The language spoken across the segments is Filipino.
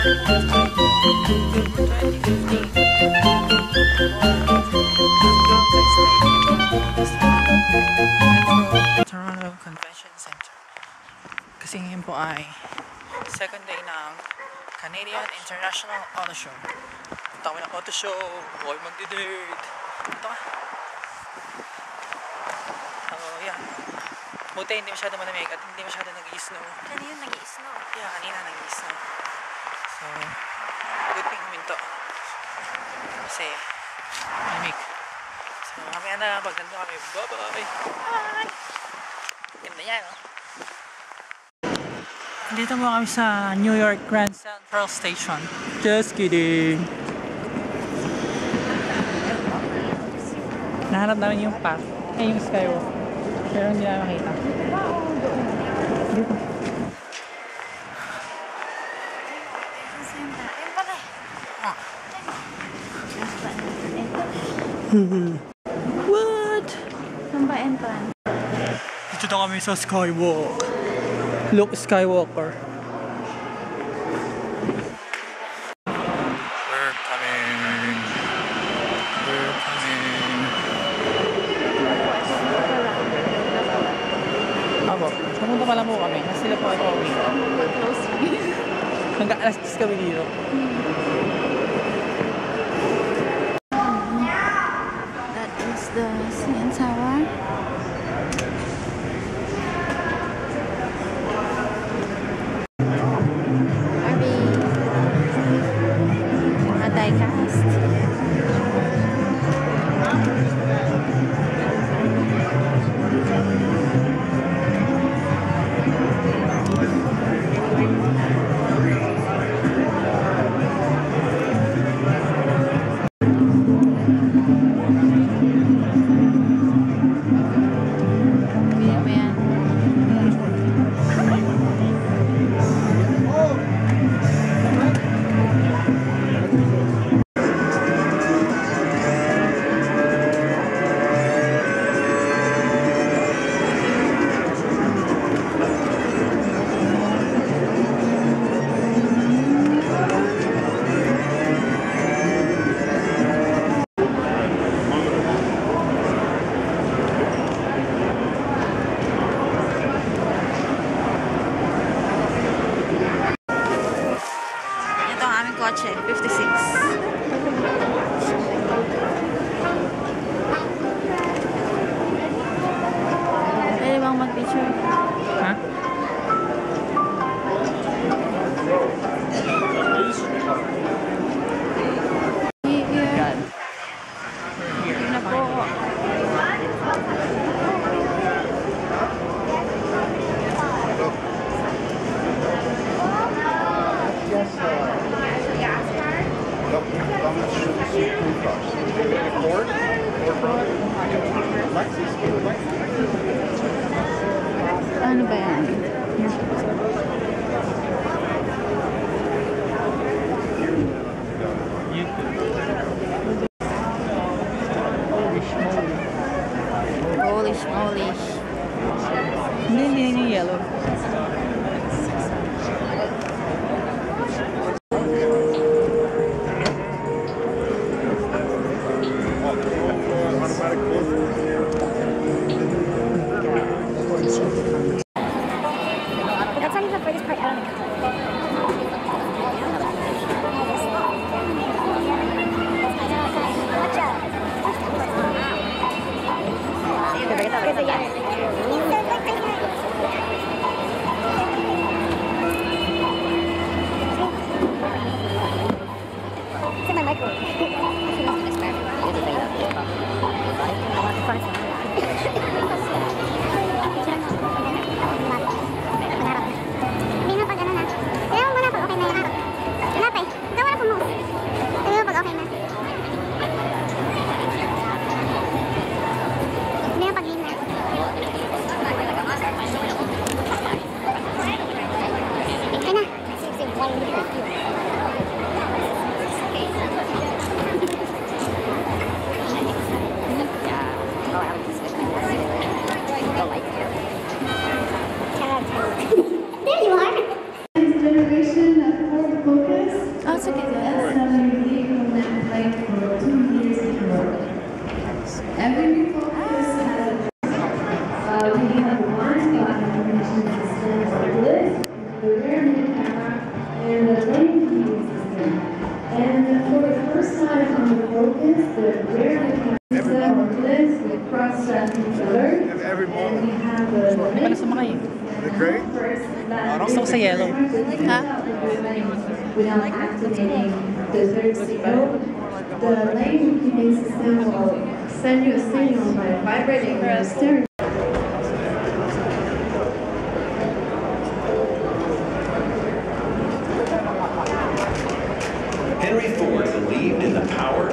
Toronto Convention Center. Kasi ngayon po ay second day ng Canadian International Auto Show. Punta kami ng auto show. Huwag magdi-dirt. Ito ka. So, yeah. Buti hindi masyado malamig at hindi masyado nag-i-snow. Kanina nag-i-snow. Yeah, kanina nag-i-snow. So, good thing huminto. Kasi, malamig. So, mamaya na lang pag nandun kami. Bye-bye! Bye! Ganda yan, no? Dito mo kami sa New York Grand Central Station. Just kidding! Nahanap namin yung path. Yung skywalk. Pero hindi namin makita. Dito. Ayun pala What? Saan ba entrance? Dito na kami sa skywalk. Luke Skywalker. We're coming. We're coming. Abo, pumunta pa lang po kami. Sila po ay pauwi. Hanggang alas 10 kami dito. That is the CN Tower. Kotse, 56. Pwede bang mag-picture? Ha? Here. Here na po. Ano ba yan? Polish. Hindi yellow. That's not even the furthest part out of the car. It's in my microwave. There you are! Generation of Ford Focus. the rear view camera, and the lane keeping system. And for the first time on the Focus, the rear view camera system lives with cross-traffic alert. Every And moment. we have the Hindi pa na sumakay eh. They're great. Gusto ko sa yellow. Ha? Without activating the third signal, the lane keeping system will send you a signal by vibrating the steering. Henry Ford believed in the power.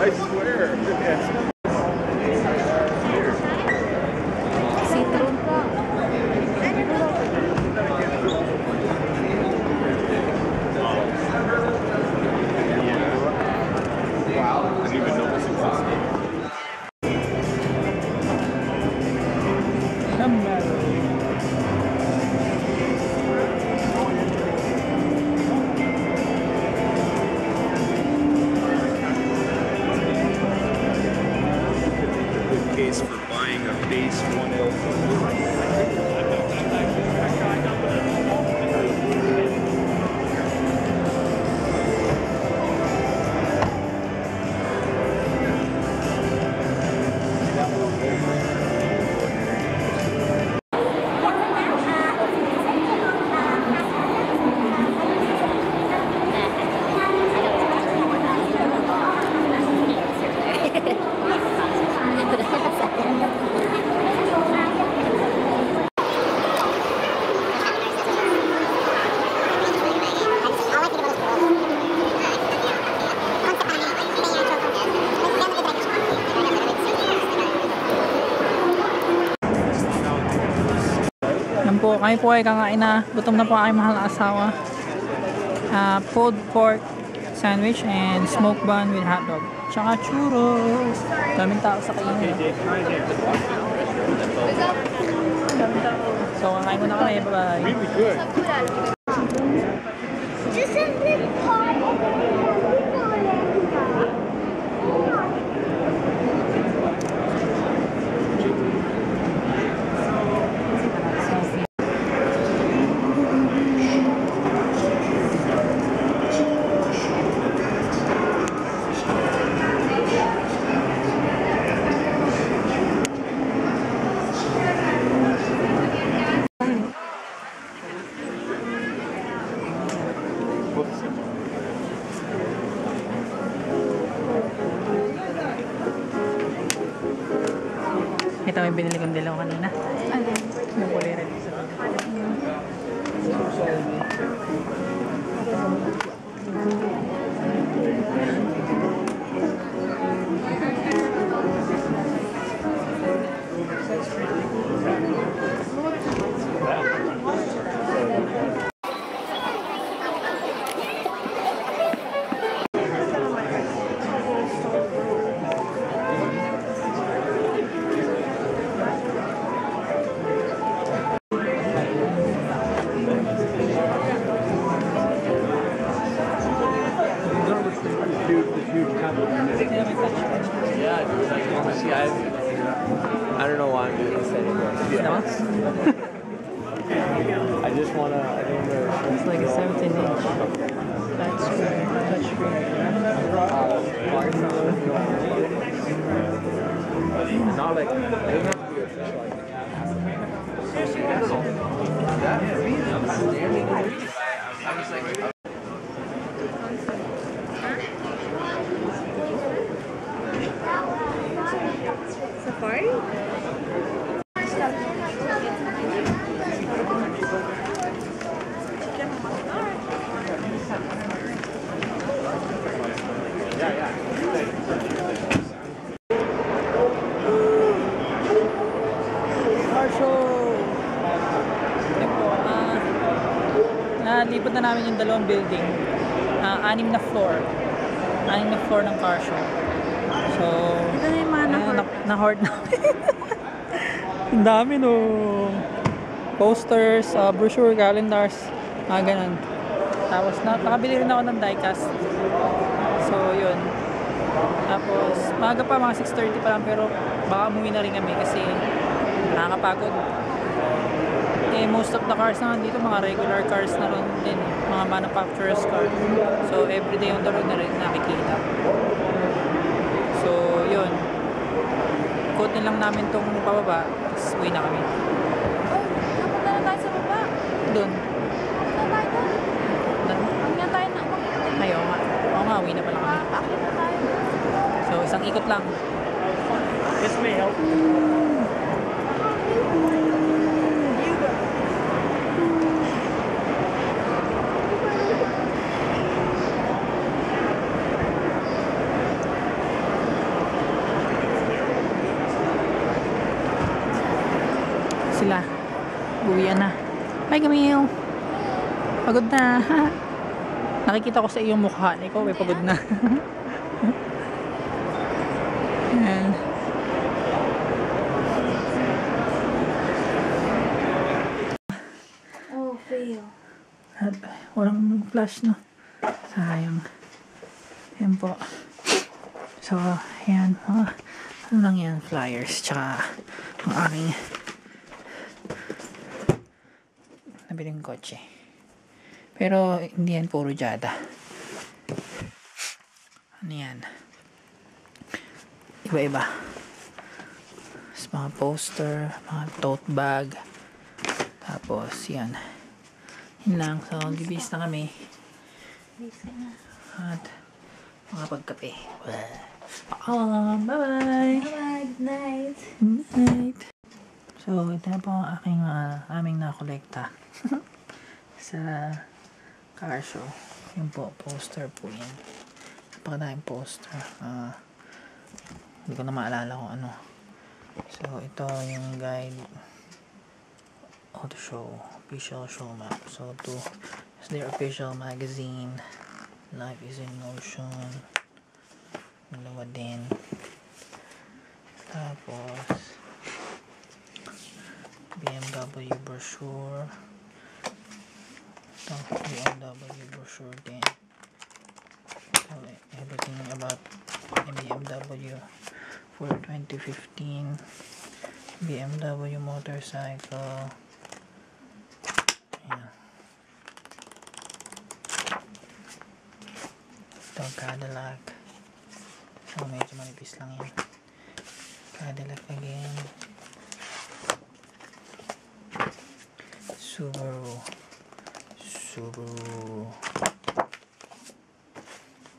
I swear. See-through. Case for buying a base 1L. Yan po, kami po ay kakain na. Gutom na po aking mahal na asawa. Pulled pork sandwich and smoked bun with hotdog. Tsaka churros. Daming tao sa kainan. Daming tao. So, kakain ko na kami. Bye-bye. Really good. Ito may binili kong dilaw kanina. Ano? Yung kulay red sa Yeah, dude, like, honestly, I don't know why I'm doing this anymore. To be honest. I just wanna, I don't know. It's like a 17-inch flat screen, touch screen. Not like, it doesn't have to be official, Safari? Nalipot na namin yung dalawang building. Anim na floor ng car show. So, Ito na yung mga na-hoard namin. Ang dami no. Posters, brochure, calendars, ganun. Tapos nakabili rin ako ng diecast. So, yun. Tapos, maaga pa, mga 6:30 pa lang, pero baka umuwi na rin kami kasi nakakapagod. Eh, most of the cars na dito, mga regular cars na rin din. Mga manufacturer's car. So, everyday on the road na rin nakikita. So, yun. Ikotin lang namin tong pababa. Tapos, uwi na kami. Oh, napunta na tayo sa baba. Doon. Napunta tayo doon. Huwag nga tayo na. Ay, oo nga. Oo nga, uwi na pala kami. Paakit na tayo. So, isang ikot lang. This may help. Sila. Buwian na. Hi, Camille. Pagod na. Nakikita ko sa iyong mukha. Ikaw, may pagod na. Ayan. Oh, fail. At walang flash, no? Sayang. Ayan po. So, ayan. Ano lang yan? Flyers. Tsaka ang aking nabiling kotse. Pero hindi yan puro Jada. Ano yan? Iba-iba. Tapos mga poster, mga tote bag. Tapos yan. Yun lang. So, gibis na kami. Busy na. At makapagkape. Bye-bye! Bye, good night. Good night! So, ito na po ang aming nakolekta sa car show. Yun po, poster po yan. Napakadaming poster. Hindi ko na maalala kung ano. So, ito yung guide of the show. Official show map. So, it's their official magazine. Life is in Motion. Dalawa din. Tapos, BMW brochure. Ito, BMW brochure din. So, everything about BMW for 2015. BMW motorcycle. Ayan. Ito, Cadillac. So, medyo manipis lang yan. Cadillac again. Subaru.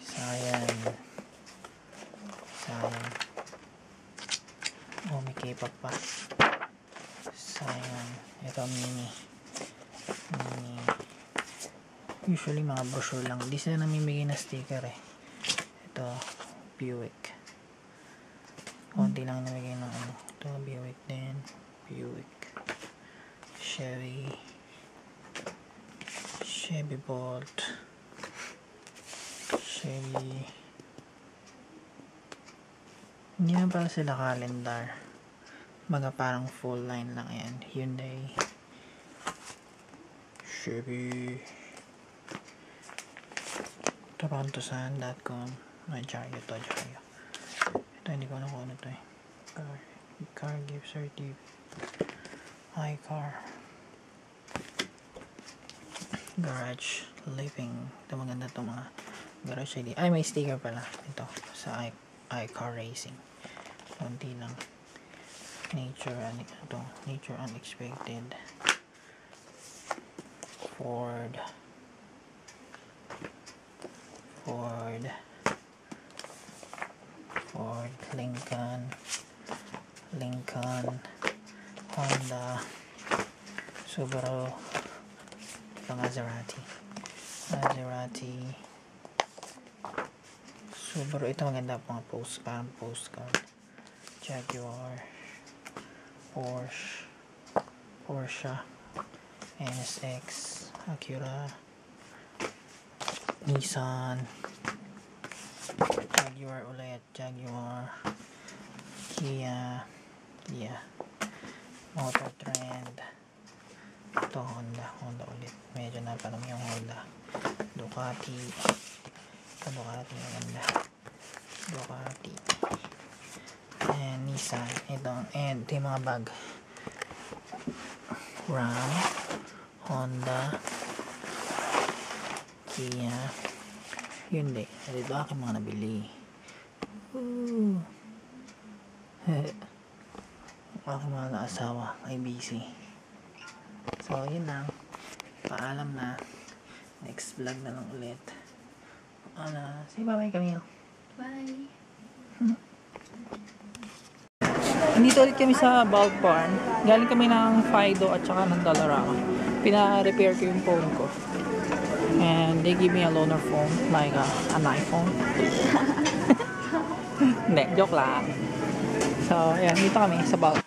Scion. Oh, may K-pop pa. Scion. Ito, mini. Usually, mga brochure lang. Hindi sila namimigay na sticker eh. Ito, Buick. Konti lang namigay ng ano. Ito, Buick din. Buick. Chevy Bolt, Chevy. Hindi na pala sila calendar. Baga parang full line lang yan. Hyundai, Chevy, Tarantosan.com. Jaryo. Ito hindi ko alam kung ano ito eh. Car gift certificate. iCar. Garage Living. Ito maganda ito mga garage ID. Ay, may sticker pala. Ito sa iCar Racing. Kunti lang. Nature Unexpected. Ford. Lincoln. Honda. Subaru. Maserati. Subaru. Ito maganda po mga postcard. Jaguar. Porsche. NSX. Acura. Nissan. Jaguar ulit. Kia. Motor Trend. Ito Honda ulit. Medyo napalam yung Honda. Ducati maganda. Ducati and Nissan. Ito yung mga bag. Ram, Honda, Kia, Hyundai. Dito aking mga nabili. Aking mga naasawa ay busy. So yun lang, paalam na. Next vlog na lang ulit. Say bye-bye, Camille. Bye. Nandito ulit kami sa Bulk Barn. Galing kami ng Fido at saka ng Dollarama. Pina-repair ko yung phone ko. And they give me a loaner phone, like an iPhone. Hindi, joke lang. So, ayan, dito kami sa Bulk Barn.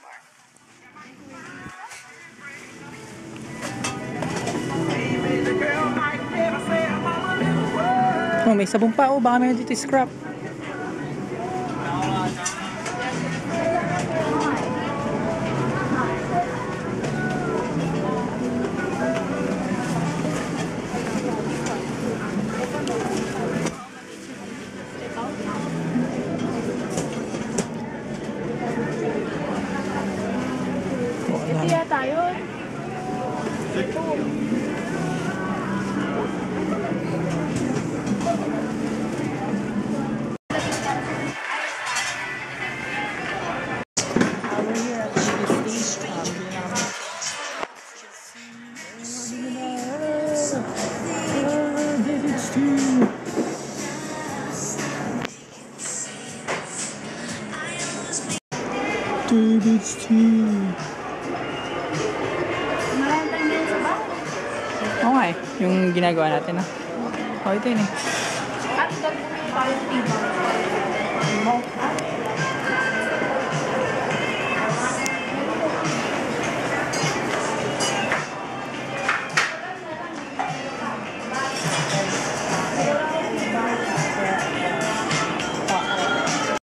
Oh, may sabong pa. Oh, baka meron dito scrap. Kaya tayo. We're here at David's Tea. Oo nga eh, yung ginagawa natin ah. Oh, ito yun eh. At gagawin tayo